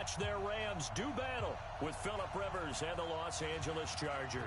watch their Rams do battle with Phillip Rivers and the Los Angeles Chargers.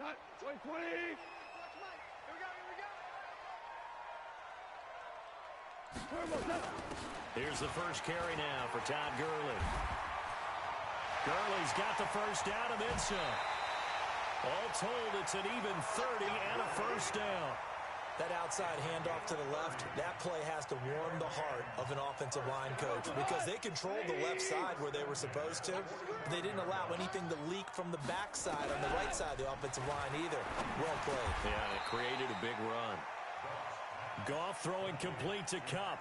Cut. 20. Here's the first carry now for Todd Gurley. Gurley's got the first down and then some. All told, it's an even 30 and a first down. That outside handoff to the left, that play has to warm the heart of an offensive line coach because they controlled the left side where they were supposed to. But they didn't allow anything to leak from the backside on the right side of the offensive line either. Well played. Yeah, and it created a big run. Goff throwing complete to Kupp.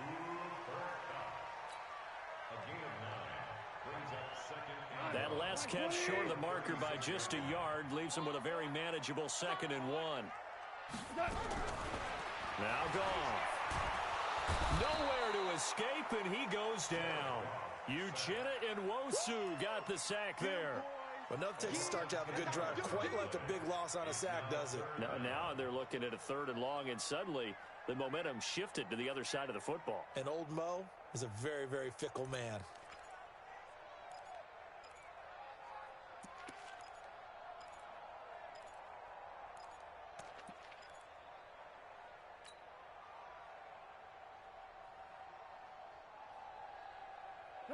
That last catch short of the marker by just a yard leaves him with a very manageable 2nd and 1. Now Goff. Nowhere to escape, and he goes down. Uchenna and Nwosu got the sack there. Enough takes to start to have a good drive. Quite like a big loss on a sack, does it? Now they're looking at a 3rd and long, and suddenly the momentum shifted to the other side of the football. And old Mo is a very, very fickle man.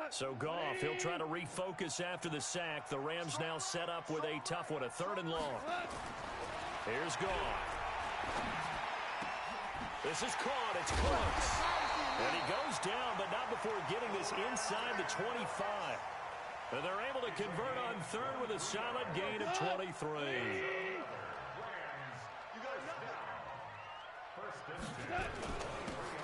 So Goff, he'll try to refocus after the sack. The Rams now set up with a tough one, a 3rd and long. Here's Goff. This is caught. It's close. And he goes down, but not before getting this inside the 25. And they're able to convert on 3rd with a solid gain of 23.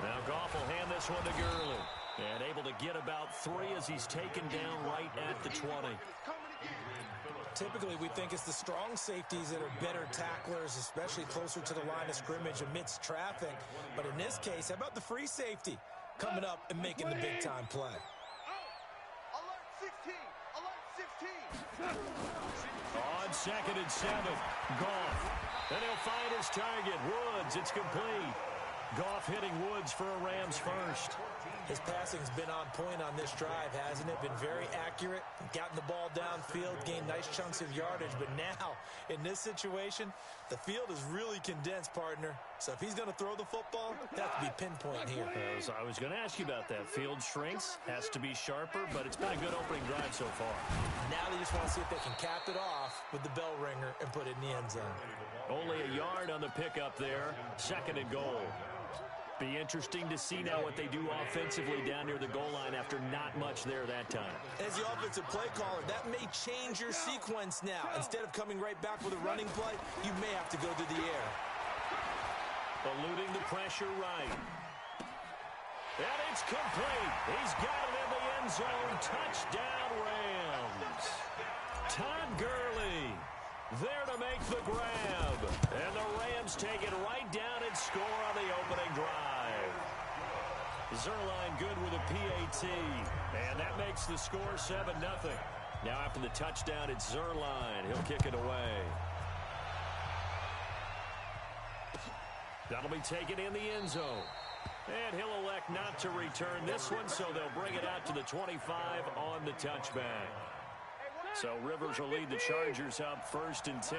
Now Goff will hand this one to Gurley. And able to get about 3 as he's taken down right at the 20. Typically, we think it's the strong safeties that are better tacklers, especially closer to the line of scrimmage amidst traffic. But in this case, how about the free safety coming up and making the big-time play? Alert 16! Alert 16! On 2nd and 7, Goff. And he'll find his target, Woods. It's complete. Goff hitting Woods for a Rams first. His passing's been on point on this drive, hasn't it? Been very accurate, gotten the ball downfield, gained nice chunks of yardage. But now, in this situation, the field is really condensed, partner. So if he's going to throw the football, it has to be pinpoint here. I was going to ask you about that. Field shrinks, has to be sharper, but it's been a good opening drive so far. Now they just want to see if they can cap it off with the bell ringer and put it in the end zone. Only a yard on the pickup there. 2nd and goal. Be interesting to see now what they do offensively down near the goal line after not much there that time. As the offensive play caller, that may change your sequence now. Instead of coming right back with a running play, you may have to go to the air. Eluding the pressure right. And it's complete. He's got it in the end zone. Touchdown, Rams. Todd Gurley there to make the grab. And the Rams take it right down and score on the opening drive. Zerline good with a PAT. And that makes the score 7-0. Now after the touchdown, it's Zerline. He'll kick it away. That'll be taken in the end zone. And he'll elect not to return this one, so they'll bring it out to the 25 on the touchback. So Rivers will lead the Chargers up 1st and 10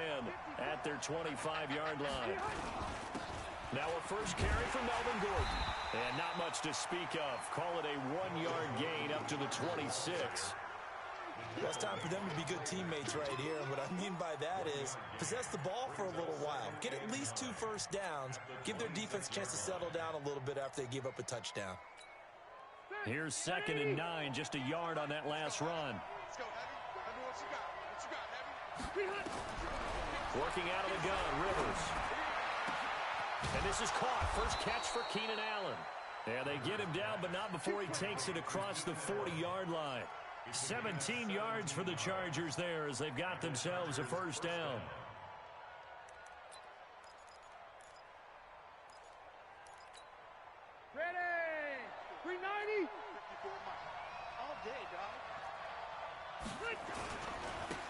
at their 25-yard line. Now a first carry from Melvin Gordon. And not much to speak of. Call it a 1-yard gain up to the 26. Well, it's time for them to be good teammates right here. And what I mean by that is possess the ball for a little while. Get at least 2 first downs. Give their defense a chance to settle down a little bit after they give up a touchdown. Here's 2nd and 9, just a yard on that last run. Let's go, Heavy. Heavy, what you got? What you got, Heavy? Working out of the gun, Rivers. And this is caught. First catch for Keenan Allen. And they get him down, but not before he takes it across the 40-yard line. 17 yards for the Chargers there as they've got themselves a first down. Ready! 390! 54 all day, dog.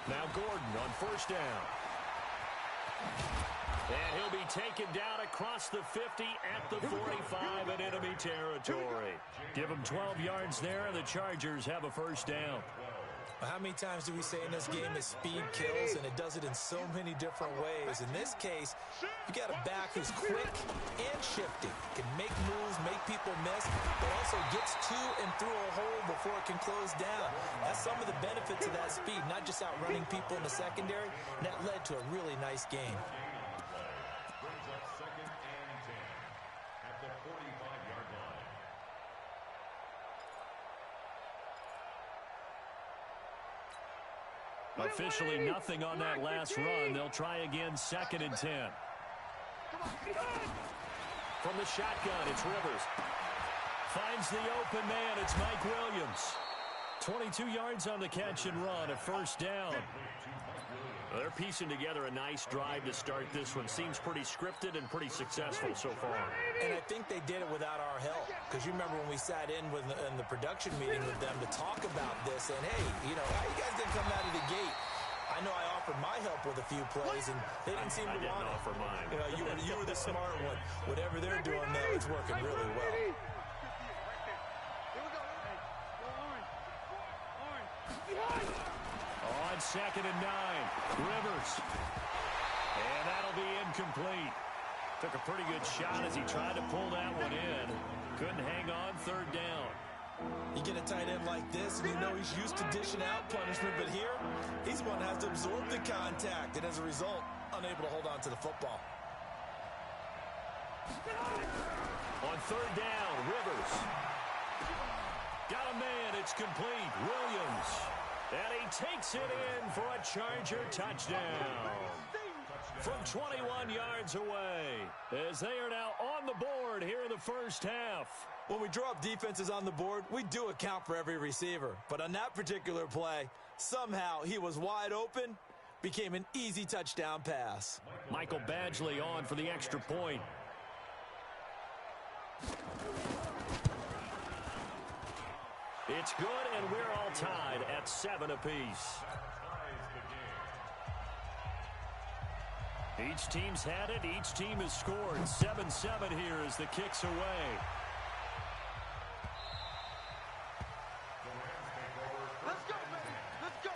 Now Gordon on first down. And he'll be taken down across the 50 at the 45 in enemy territory. Give him 12 yards there, and the Chargers have a first down. Well, how many times do we say in this game that speed kills, and it does it in so many different ways? In this case, you got a back who's quick and shifty, can make moves, make people miss, but also gets to and through a hole before it can close down. That's some of the benefits of that speed, not just outrunning people in the secondary, and that led to a really nice game. Officially nothing on that last run. They'll try again, 2nd and 10. From the shotgun, it's Rivers. Finds the open man. It's Mike Williams. 22 yards on the catch and run, a first down. They're piecing together a nice drive to start this one. Seems pretty scripted and pretty successful so far. And I think they did it without our help. Because you remember when we sat in the production meeting with them to talk about this, and hey, you know, how you guys didn't come out of the gate? I know I offered my help with a few plays, and they didn't seem to want it. I didn't offer mine. You know, you were the smart one. Whatever they're doing, though, it's working really well. On 2nd and 9, Rivers. And that'll be incomplete. Took a pretty good shot as he tried to pull that one in. Couldn't hang on, 3rd down. You get a tight end like this, and you know he's used to dishing out punishment, but here, he's going to have to absorb the contact, and as a result, unable to hold on to the football. On 3rd down, Rivers. Got a man, it's complete. Williams. And he takes it in for a Charger touchdown. From 21 yards away, as they are now on the board here in the first half. When we draw up defenses on the board, we do account for every receiver. But on that particular play, somehow he was wide open, became an easy touchdown pass. Michael Badgley on for the extra point. It's good, and we're all tied at 7 apiece. Each team's had it. Each team has scored. 7-7 here as the kick's away. Let's go, baby. Let's go.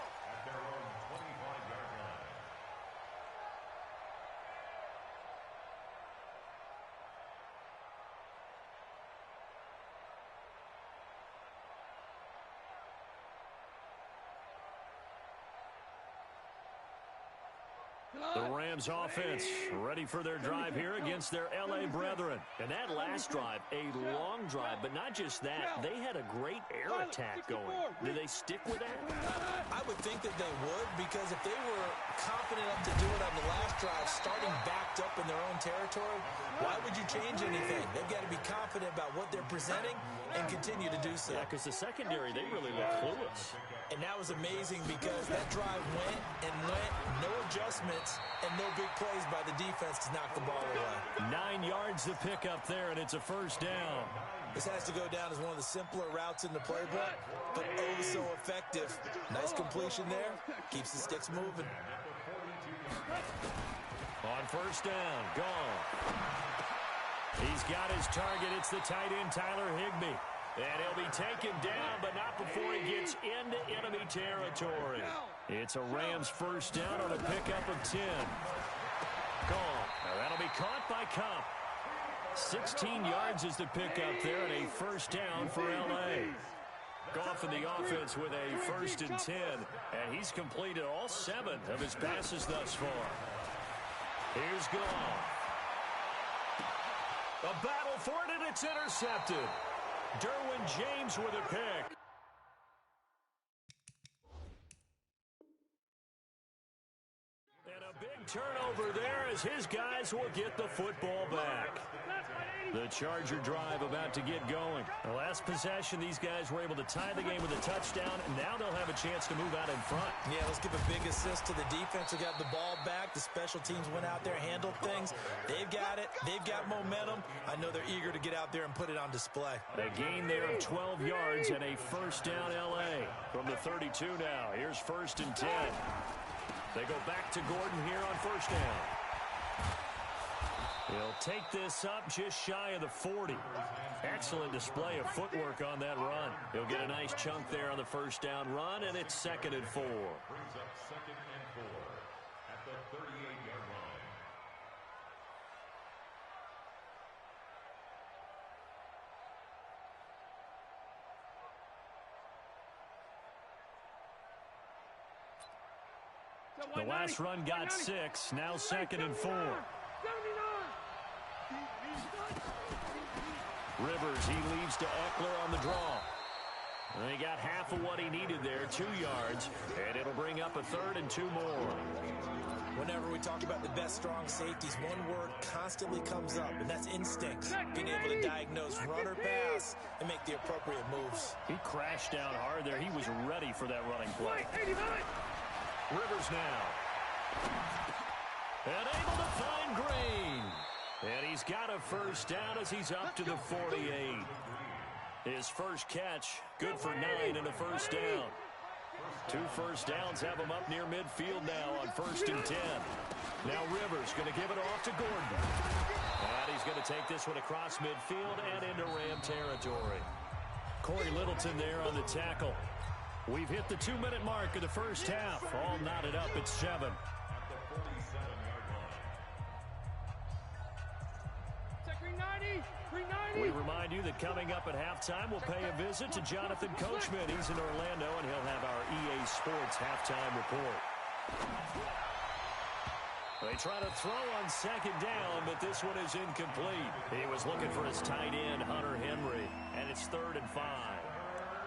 The Rams offense ready for their drive here against their L.A. brethren. And that last drive, a long drive, but not just that. They had a great air attack going. Do they stick with that? I would think that they would, because if they were confident enough to do it on the last drive, starting backed up in their own territory, why would you change anything? They've got to be confident about what they're presenting and continue to do so. Yeah, because the secondary, they really look clueless. And that was amazing because that drive went and went, no adjustments, and no big plays by the defense to knock the ball away. 9 yards to pick up there, and it's a first down. This has to go down as one of the simpler routes in the playbook, but oh so effective. Nice completion there. Keeps the sticks moving. On first down, gone. He's got his target. It's the tight end, Tyler Higbee. And he'll be taken down, but not before he gets into enemy territory. It's a Rams first down on a pickup of 10. Gone. Now that'll be caught by Cup. 16 yards is the pickup there, and a first down for L.A. Off in the offense with a 1st and 10, and he's completed all 7 of his passes thus far. Here's Goff. A battle for it, and it's intercepted. Derwin James with a pick. And a big turnover there as his guys will get the football back. The Charger drive about to get going. The last possession, these guys were able to tie the game with a touchdown, and now they'll have a chance to move out in front. Yeah, let's give a big assist to the defense who got the ball back. The special teams went out there, handled things. They've got it. They've got momentum. I know they're eager to get out there and put it on display. A gain there of 12 yards and a 1st down L.A. from the 32 now. Here's 1st and 10. They go back to Gordon here on 1st down. He'll take this up just shy of the 40. Excellent display of footwork on that run. He'll get a nice chunk there on the 1st down run, and it's 2nd and 4. Brings up 2nd and 4 at the 38-yard line. The last run got 6. Now 2nd and 4. Rivers, he leads to Eckler on the draw. And he got half of what he needed there, 2 yards, and it'll bring up a 3rd and 2 more. Whenever we talk about the best strong safeties, one word constantly comes up, and that's instincts. Being able to diagnose run or pass and make the appropriate moves. He crashed down hard there. He was ready for that running play. Rivers now. And able to find Green. And he's got a 1st down as he's up to the 48. His first catch, good for 9 and a 1st down. 2 1st downs have him up near midfield now on 1st and 10. Now Rivers going to give it off to Gordon. And he's going to take this one across midfield and into Ram territory. Corey Littleton there on the tackle. We've hit the 2-minute mark of the 1st half. All knotted up at 7. We remind you that coming up at halftime, we'll pay a visit to Jonathan Coachman. He's in Orlando, and he'll have our EA Sports halftime report. They try to throw on 2nd down, but this one is incomplete. He was looking for his tight end, Hunter Henry, and it's 3rd and 5.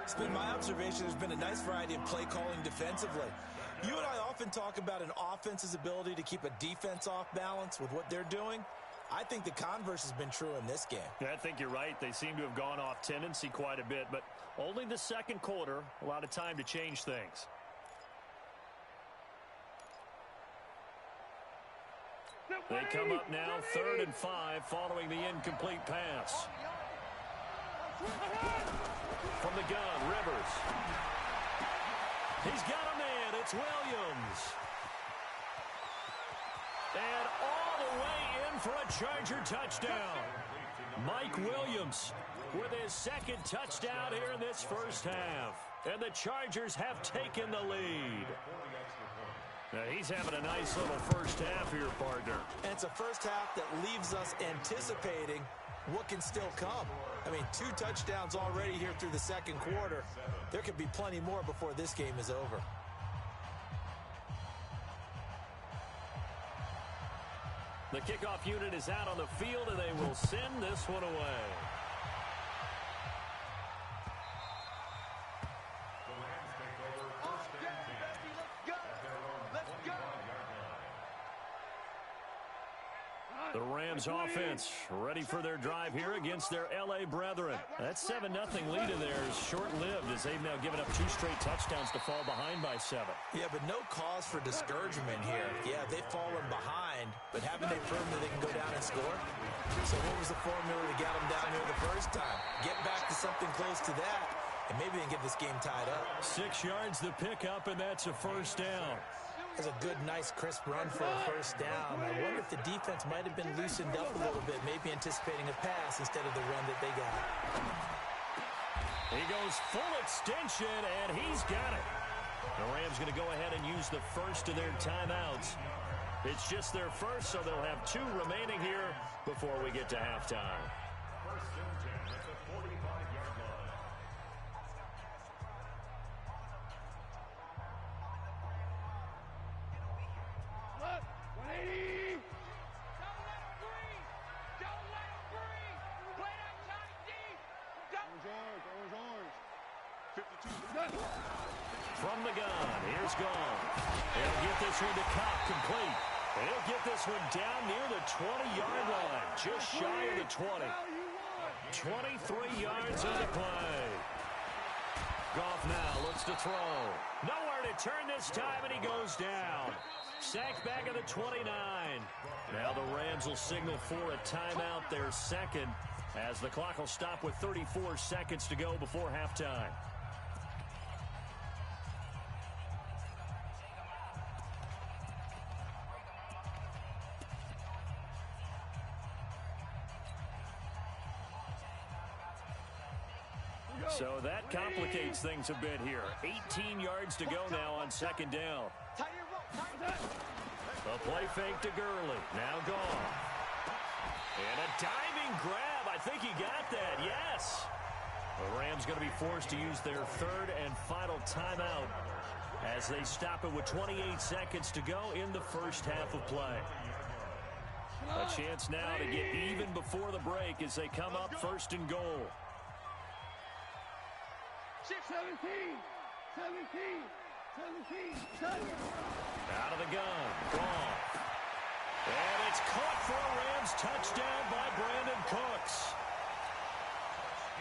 It's been my observation there's been a nice variety of play calling defensively. You and I often talk about an offense's ability to keep a defense off balance with what they're doing. I think the converse has been true in this game. Yeah, I think you're right. They seem to have gone off tendency quite a bit, but only the 2nd quarter, a lot of time to change things. They come up now 3rd and 5 following the incomplete pass. From the gun, Rivers. He's got a man. It's Williams. And all the way in for a Charger touchdown. Mike Williams with his 2nd touchdown here in this 1st half. And the Chargers have taken the lead. Now he's having a nice little 1st half here, partner. And it's a 1st half that leaves us anticipating what can still come. I mean, 2 touchdowns already here through the 2nd quarter. There could be plenty more before this game is over. The kickoff unit is out on the field, and they will send this one away. The Rams offense ready for their drive here against their L.A. brethren. That 7-0 lead of theirs is short-lived as they've now given up 2 straight touchdowns to fall behind by 7. Yeah, but no cause for discouragement here. Yeah, they've fallen behind, but haven't they proven that they can go down and score? So what was the formula to get them down here the first time? Get back to something close to that, and maybe they can get this game tied up. 6 yards the pickup, and that's a 1st down. That's a good, nice, crisp run for a 1st down. I wonder if the defense might have been loosened up a little bit, maybe anticipating a pass instead of the run that they got. He goes full extension, and he's got it. The Rams going to go ahead and use the first of their timeouts. It's just their first, so they'll have 2 remaining here before we get to halftime. From the gun, here's Gone. He'll get this one to Cobb, complete. He'll get this one down near the 20-yard line, just shy of the 20. 23 yards on the play. Goff now looks to throw. Nowhere to turn this time, and he goes down. Sacked back at the 29. Now the Rams will signal for a timeout, their second, as the clock will stop with 34 seconds to go before halftime. So that complicates things a bit here. 18 yards to go now on second down. A play fake to Gurley. Now Goff. And a diving grab. I think he got that. Yes. The Rams going to be forced to use their third and final timeout as they stop it with 28 seconds to go in the first half of play. A chance now to get even before the break as they come up first and goal. 17. Out of the gun. Gone. And it's caught for a Rams touchdown by Brandon Cooks.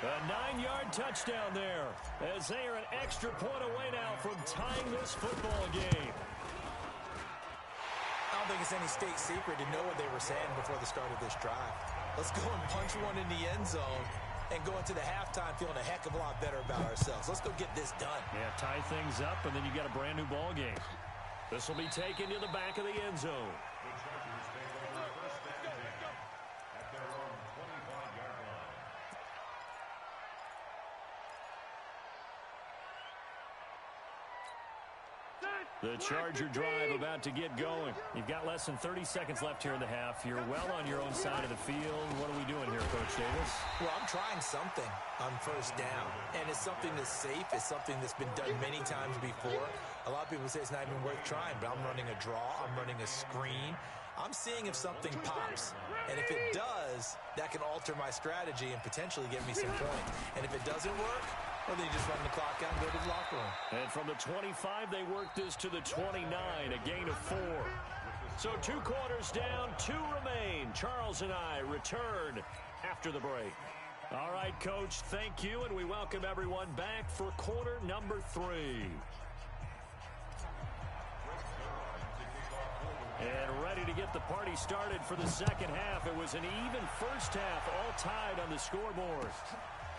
A 9-yard touchdown there as they are an extra point away now from tying this football game. I don't think it's any state secret to know what they were saying before the start of this drive. Let's go and punch one in the end zone and go into the halftime feeling a heck of a lot better about ourselves. Let's go get this done. Yeah, tie things up, and then you got a brand new ball game. This will be taken to the back of the end zone. The Charger drive about to get going. You've got less than 30 seconds left here in the half. You're well on your own side of the field. What are we doing here, Coach Davis? Well, I'm trying something on first down, and it's something that's safe. It's something that's been done many times before. A lot of people say it's not even worth trying, but I'm running a draw. I'm running a screen. I'm seeing if something pops, and if it does, that can alter my strategy and potentially give me some points. And if it doesn't work, well, then you just run the clock out and go to the locker room. And from the 25, they work this to the 29, a gain of 4. So 2 quarters down, 2 remain. Charles and I return after the break. All right, Coach, thank you, and we welcome everyone back for quarter number 3. And ready to get the party started for the second half. It was an even first half, all tied on the scoreboard.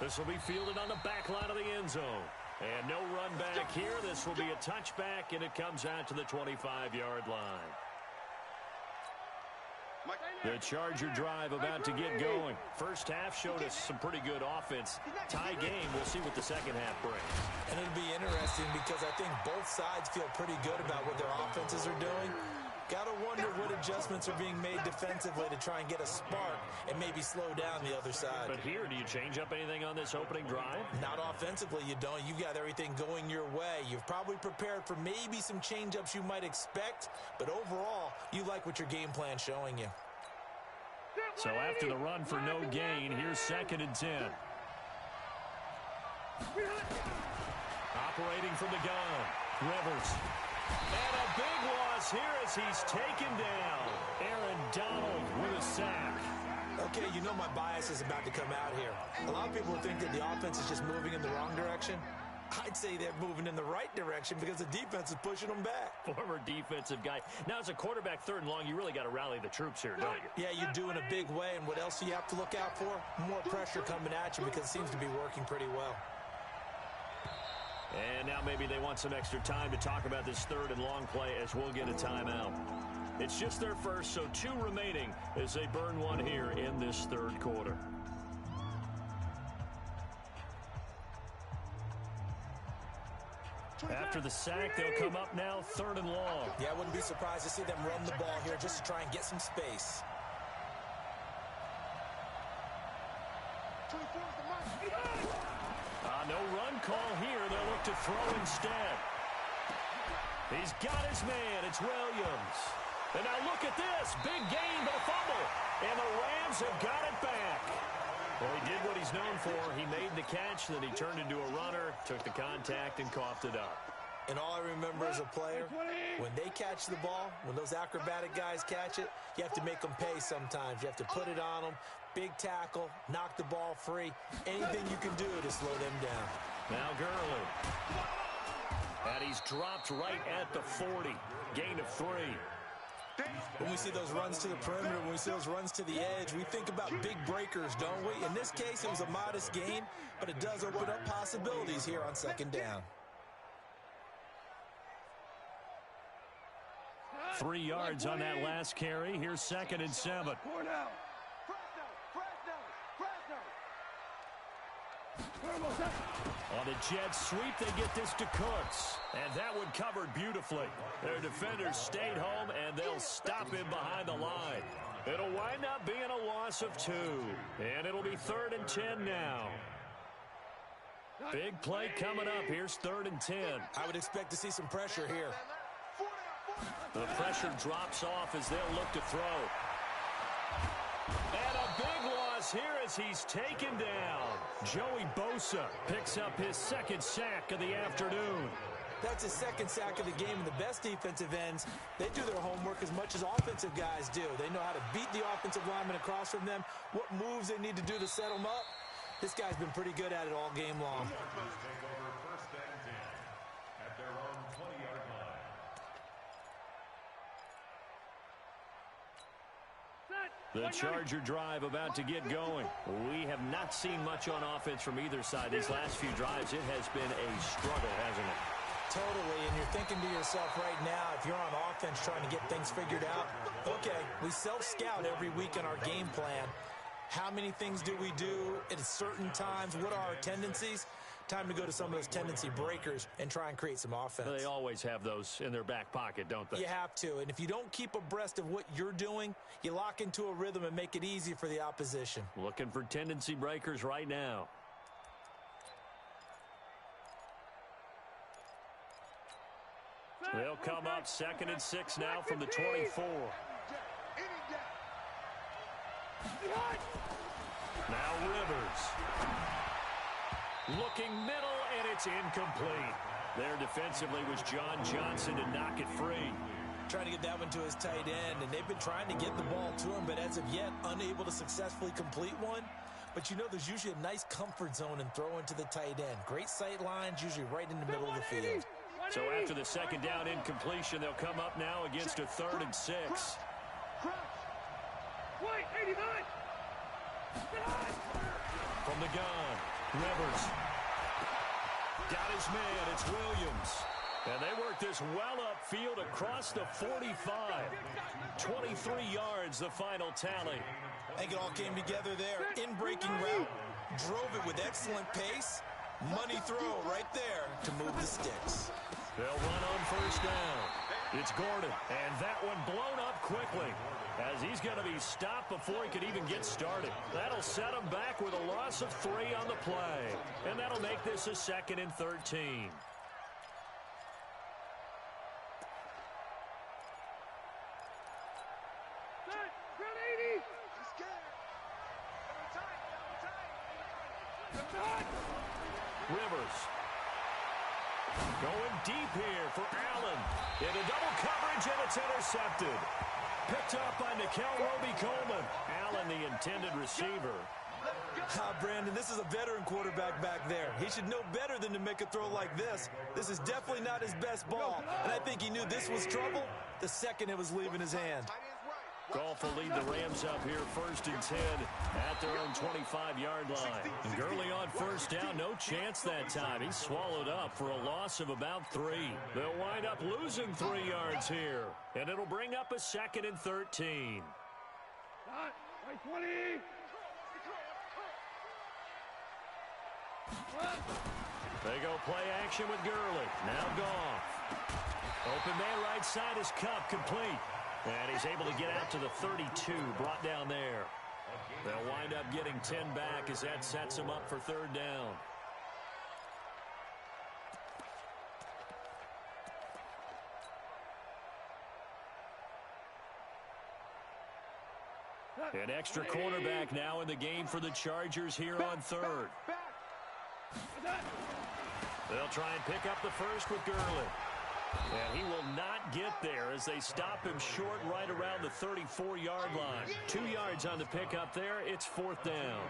This will be fielded on the back line of the end zone. And no run back here. This will be a touchback, and it comes out to the 25-yard line. The Charger drive about to get going. First half showed us some pretty good offense. Tie game, we'll see what the second half brings. And it'll be interesting because I think both sides feel pretty good about what their offenses are doing. Got to wonder what adjustments are being made defensively to try and get a spark and maybe slow down the other side. But here, do you change up anything on this opening drive? Not offensively, you don't. You've got everything going your way. You've probably prepared for maybe some change-ups you might expect, but overall, you like what your game plan's showing you. So after the run for no gain, here's 2nd and 10. Operating from the gun, Rivers. And a big loss here as he's taken down. Aaron Donald with a sack. Okay, you know my bias is about to come out here. A lot of people think that the offense is just moving in the wrong direction. I'd say they're moving in the right direction because the defense is pushing them back. Former defensive guy. Now, as a quarterback, 3rd and long, you really got to rally the troops here, don't you? Yeah, you do in a big way. And what else do you have to look out for? More pressure coming at you because it seems to be working pretty well. And now maybe they want some extra time to talk about this 3rd and long play as we'll get a timeout. It's just their first, so 2 remaining as they burn one here in this 3rd quarter. After the sack, they'll come up now 3rd and long. Yeah, I wouldn't be surprised to see them run the ball here just to try and get some space. No run call here. They'll look to throw instead. He's got his man. It's Williams. And now look at this. Big gain, but a fumble. And the Rams have got it back. Well, he did what he's known for. He made the catch, then he turned into a runner, took the contact, and coughed it up. And all I remember as a player, when they catch the ball, when those acrobatic guys catch it, you have to make them pay sometimes. You have to put it on them, big tackle, knock the ball free. Anything you can do to slow them down. Now Gurley. And he's dropped right at the 40. Gain of 3. When we see those runs to the perimeter, when we see those runs to the edge, we think about big breakers, don't we? In this case, it was a modest gain, but it does open up possibilities here on second down. 3 yards on that last carry. Here's 2nd and 7. On the jet sweep, they get this to Cooks. And that one covered beautifully. Their defenders stayed home, and they'll stop him behind the line. It'll wind up being a loss of 2. And it'll be 3rd and 10 now. Big play coming up. Here's 3rd and 10. I would expect to see some pressure here. The pressure drops off as they'll look to throw. And a big loss here as he's taken down. Joey Bosa picks up his 2nd sack of the afternoon. That's his 2nd sack of the game, and the best defensive ends, they do their homework as much as offensive guys do. They know how to beat the offensive lineman across from them, what moves they need to do to set them up. This guy's been pretty good at it all game long. The Charger drive about to get going. We have not seen much on offense from either side. These last few drives, it has been a struggle, hasn't it? Totally, and you're thinking to yourself right now, if you're on offense trying to get things figured out, okay, we self-scout every week in our game plan. How many things do we do at certain times? What are our tendencies? Time to go to some of those tendency breakers and try and create some offense. They always have those in their back pocket, don't they? You have to, and if you don't keep abreast of what you're doing, you lock into a rhythm and make it easy for the opposition. Looking for tendency breakers right now. They'll come up 2nd and 6 now from the 24. Now Rivers. Looking middle, and it's incomplete. There defensively was John Johnson to knock it free. Trying to get that one to his tight end, and they've been trying to get the ball to him, but as of yet, unable to successfully complete one. But you know, there's usually a nice comfort zone in throwing to the tight end. Great sight lines, usually right in the middle of the field. So after the 2nd down incompletion, they'll come up now against a 3rd and 6. From the gun, Rivers. Got his man, it's Williams. And they work this well upfield across the 45. 23 yards, the final tally. I think it all came together there. In-breaking route, drove it with excellent pace. Money throw right there to move the sticks. They'll run on 1st down. It's Gordon, and that one blown up quickly as he's going to be stopped before he could even get started. That'll set him back with a loss of 3 on the play, and that'll make this a 2nd and 13. Rivers. Going deep here for Allen. Into double coverage, and it's intercepted. Picked up by Nikel Roby-Coleman. Allen, the intended receiver. Brandon, this is a veteran quarterback back there. He should know better than to make a throw like this. This is definitely not his best ball, and I think he knew this was trouble the second it was leaving his hand. Goff will lead the Rams up here 1st and 10 at their own 25-yard line. And Gurley on 1st down, no chance that time. He's swallowed up for a loss of about 3. They'll wind up losing 3 yards here, and it'll bring up a 2nd and 13. They go play action with Gurley. Now Goff. Open man right side is Cup, complete. And he's able to get out to the 32, brought down there. They'll wind up getting 10 back as that sets them up for 3rd down. An extra cornerback now in the game for the Chargers here on third. They'll try and pick up the first with Gurley. And he will not get there as they stop him short right around the 34-yard line. 2 yards on the pickup there. It's fourth down.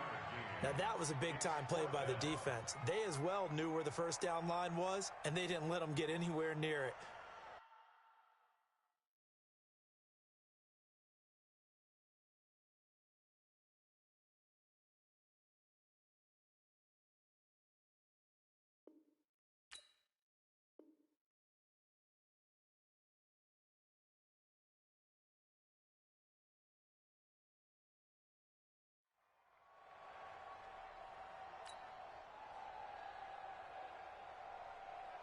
Now, that was a big-time play by the defense. They as well knew where the first down line was, and they didn't let them get anywhere near it.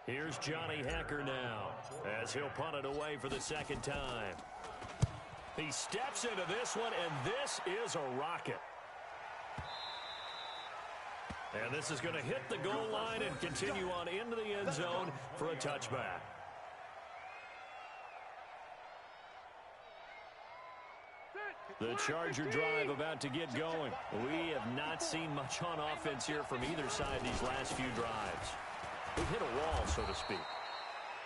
Here's Johnny Hecker now as he'll punt it away for the second time. He steps into this one, and this is a rocket. And this is going to hit the goal line and continue on into the end zone for a touchback. The Charger drive about to get going. We have not seen much on offense here from either side these last few drives. We've hit a wall, so to speak.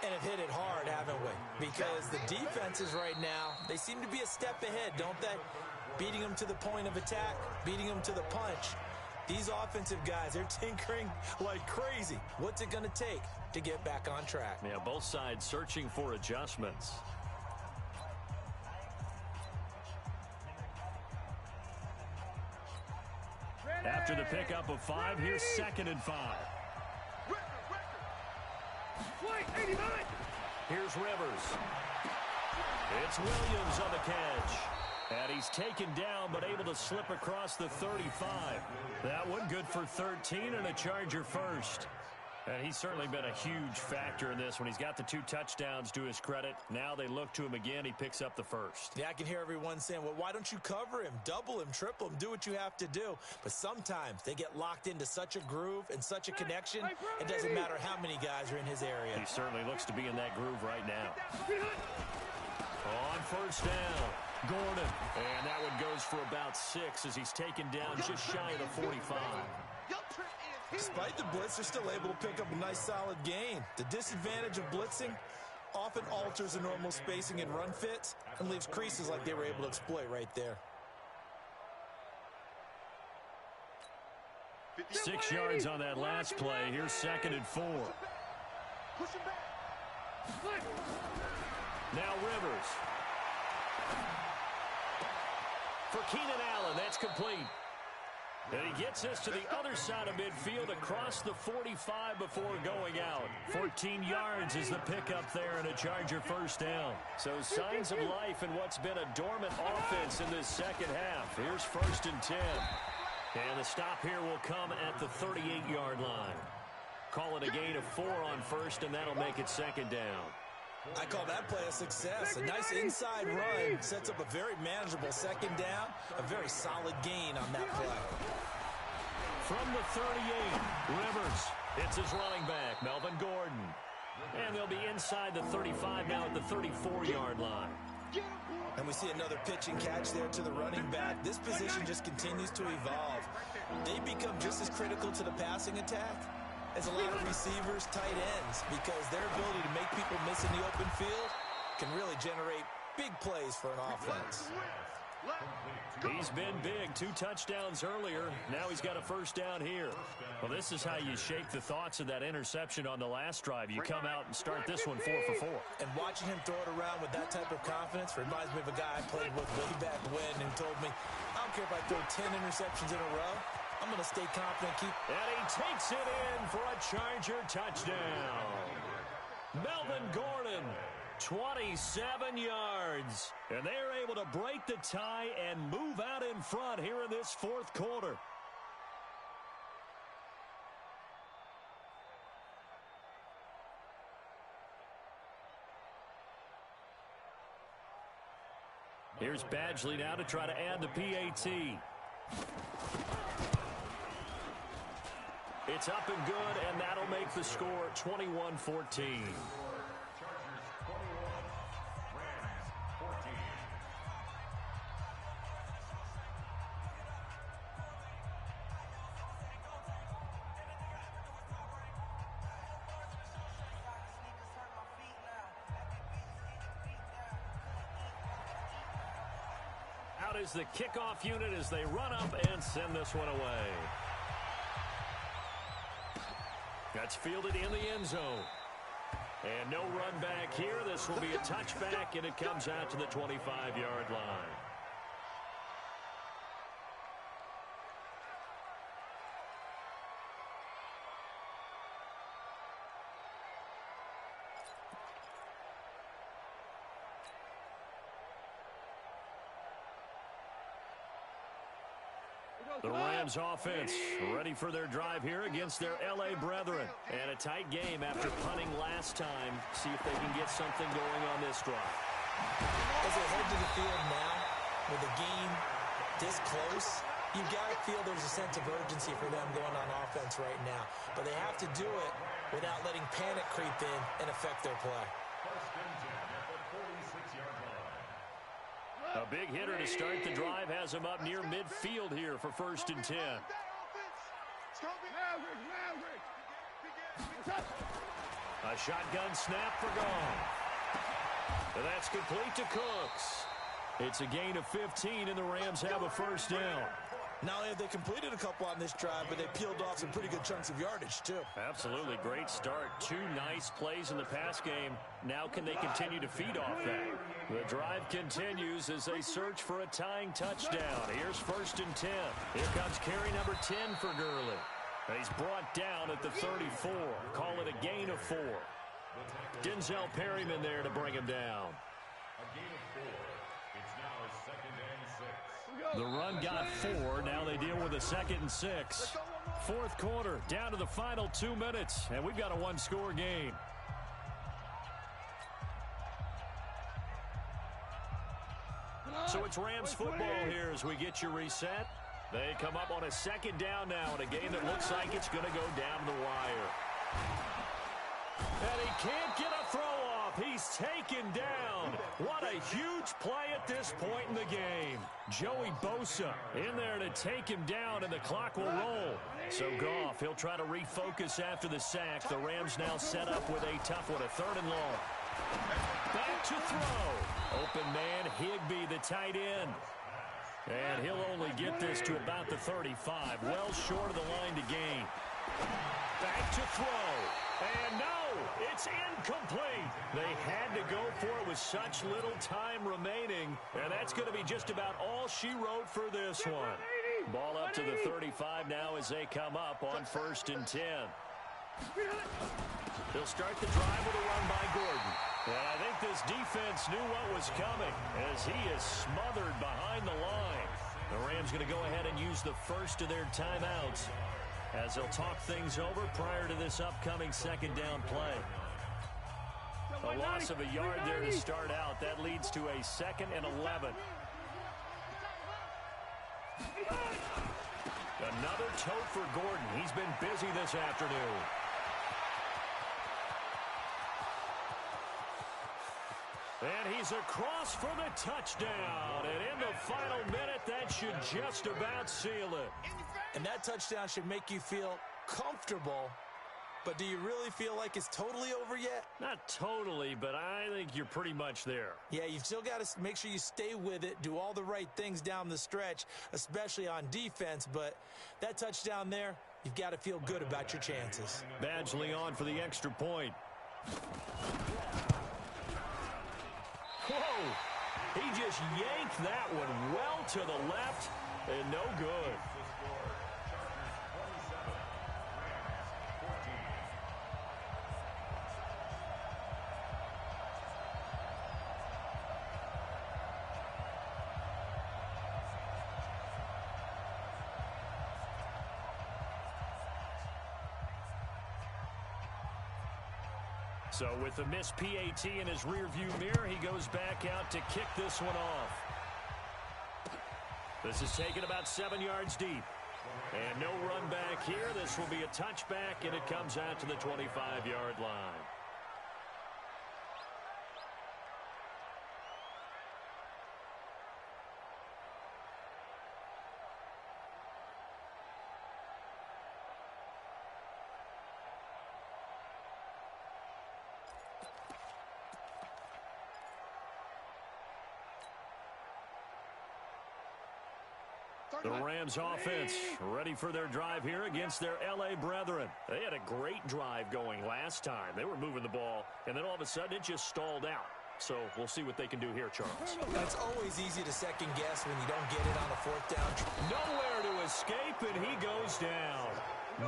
And have hit it hard, haven't we? Because the defenses right now, they seem to be a step ahead, don't they? Beating them to the point of attack, beating them to the punch. These offensive guys, they're tinkering like crazy. What's it going to take to get back on track? Yeah, both sides searching for adjustments. After the pickup of 5, here's 2nd and 5. Here's Rivers. It's Williams on the catch. And he's taken down but able to slip across the 35. That one good for 13 and a Charger first. And he's certainly been a huge factor in this when he's got the 2 touchdowns to his credit. Now they look to him again. He picks up the first. Yeah, I can hear everyone saying, well, why don't you cover him, double him, triple him, do what you have to do. But sometimes they get locked into such a groove and such a connection, it doesn't matter how many guys are in his area. He certainly looks to be in that groove right now. On first down, Gordon. And that one goes for about 6 as he's taken down just shy of the 45. Despite the blitz, they're still able to pick up a nice solid gain. The disadvantage of blitzing often alters the normal spacing and run fits and leaves creases like they were able to exploit right there. 6 yards on that last play. Here's 2nd and 4. Now Rivers. For Keenan Allen, that's complete. And he gets us to the other side of midfield across the 45 before going out. 14 yards is the pickup there and a Charger first down. So signs of life in what's been a dormant offense in this second half. Here's 1st and 10. And the stop here will come at the 38-yard line. Call it a gain of 4 on first, and that'll make it 2nd down. I call that play a success. A nice inside run sets up a very manageable 2nd down. A very solid gain on that play. From the 38, Rivers. It's his running back, Melvin Gordon. And they'll be inside the 35 now at the 34-yard line. And we see another pitch and catch there to the running back. This position just continues to evolve. They become just as critical to the passing attack as a lot of receivers, tight ends, because their ability to make people miss in the open field can really generate big plays for an offense. He's been big. 2 touchdowns earlier. Now he's got a first down here. Well, this is how you shake the thoughts of that interception on the last drive. You come out and start this one 4 for 4. And watching him throw it around with that type of confidence reminds me of a guy I played with way back when who told me, I don't care if I throw 10 interceptions in a row. I'm going to stay confident. And he takes it in for a Charger touchdown. Melvin Gordon, 27 yards. And they're able to break the tie and move out in front here in this 4th quarter. Here's Badgley now to try to add the PAT. It's up and good, and that'll make the score 21-14. is the kickoff unit as they run up and send this one away. That's fielded in the end zone. And no run back here. This will be a touchback, and it comes out to the 25-yard line. The Rams offense ready for their drive here against their L.A. brethren. And a tight game after punting last time. See if they can get something going on this drive. As they head to the field now, with the game this close, you've got to feel there's a sense of urgency for them going on offense right now. But they have to do it without letting panic creep in and affect their play. A big hitter to start the drive has him up near midfield here for 1st and 10. A shotgun snap for Gone. And that's complete to Cooks. It's a gain of 15, and the Rams have a 1st down. Not only have they completed a couple on this drive, but they peeled off some pretty good chunks of yardage, too. Absolutely. Great start. 2 nice plays in the pass game. Now can they continue to feed off that? The drive continues as they search for a tying touchdown. Here's 1st and 10. Here comes carry number 10 for Gurley. He's brought down at the 34. Call it a gain of 4. Denzel Perryman there to bring him down. A gain of 4. It's now 2nd and 6. The run got 4. Now they deal with a 2nd and 6. 4th quarter, down to the final 2 minutes, and we've got a 1-score game. So it's Rams football here as we get you reset. They come up on a 2nd down now in a game that looks like it's going to go down the wire. And he can't get a throw off. He's taken down. What a huge play at this point in the game. Joey Bosa in there to take him down, and the clock will roll. So Goff, he'll try to refocus after the sack. The Rams now set up with a tough one, a 3rd and long. Back to throw. Open man, Higbee, the tight end. And he'll only get this to about the 35. Well short of the line to gain. Back to throw. And no, it's incomplete. They had to go for it with such little time remaining. And that's going to be just about all she wrote for this one. Ball up to the 35 now as they come up on 1st and 10. They'll start the drive with a run by Gordon. And I think this defense knew what was coming as he is smothered behind the line. The Rams going to go ahead and use the first of their timeouts as they'll talk things over prior to this upcoming 2nd down play. A loss of a yard there to start out. That leads to a 2nd and 11. Another tote for Gordon. He's been busy this afternoon. And he's across for the touchdown. And in the final minute, that should just about seal it. And that touchdown should make you feel comfortable. But do you really feel like it's totally over yet? Not totally, but I think you're pretty much there. Yeah, you've still got to make sure you stay with it, do all the right things down the stretch, especially on defense. But that touchdown there, you've got to feel good about your chances. Badgley on for the extra point. Whoa! He just yanked that one well to the left and no good. So with the missed PAT in his rearview mirror, he goes back out to kick this one off. This is taken about 7 yards deep. And no run back here. This will be a touchback, and it comes out to the 25-yard line. The Rams offense ready for their drive here against their L.A. brethren. They had a great drive going last time. They were moving the ball, and then all of a sudden it just stalled out. So we'll see what they can do here, Charles. It's always easy to second guess when you don't get it on a fourth down. Nowhere to escape, and he goes down.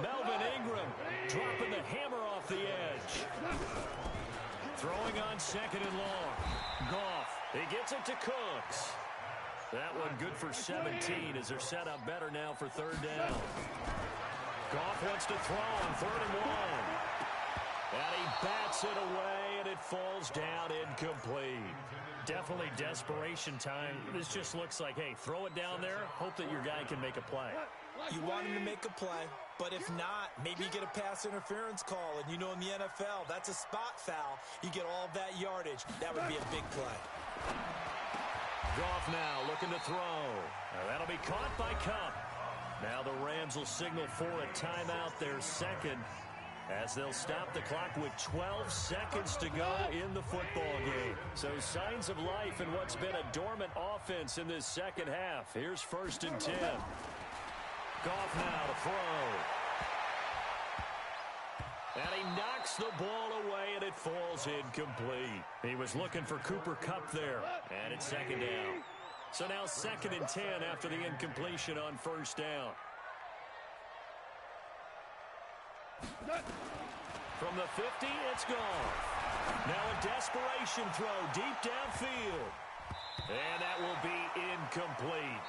Melvin Ingram dropping the hammer off the edge. Throwing on second and long. Goff, he gets it to Cooks. That one good for 17 as they're set up better now for third down. Goff wants to throw on third and long. And he bats it away, and it falls down incomplete. Definitely desperation time. This just looks like, hey, throw it down there, hope that your guy can make a play. You want him to make a play, but if not, maybe you get a pass interference call. And you know in the NFL, that's a spot foul. You get all that yardage. That would be a big play. Goff now looking to throw. Now that'll be caught by Cup. Now the Rams will signal for a timeout, their second, as they'll stop the clock with 12 seconds to go in the football game. So signs of life in what's been a dormant offense in this second half. Here's 1st and 10. Goff now to throw. And he knocks the ball away, and it falls incomplete. He was looking for Cooper Kupp there, and it's second down. So now 2nd and 10 after the incompletion on 1st down. From the 50, it's gone. Now a desperation throw deep downfield. And that will be incomplete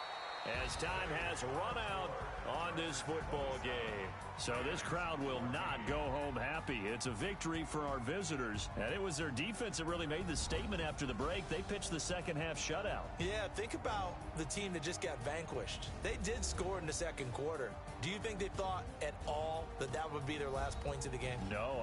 as time has run out on this football game. So this crowd will not go home happy. It's a victory for our visitors, and it was their defense that really made the statement after the break. They pitched the second half shutout. Yeah, think about the team that just got vanquished. They did score in the second quarter. Do you think they thought at all that that would be their last points of the game? No,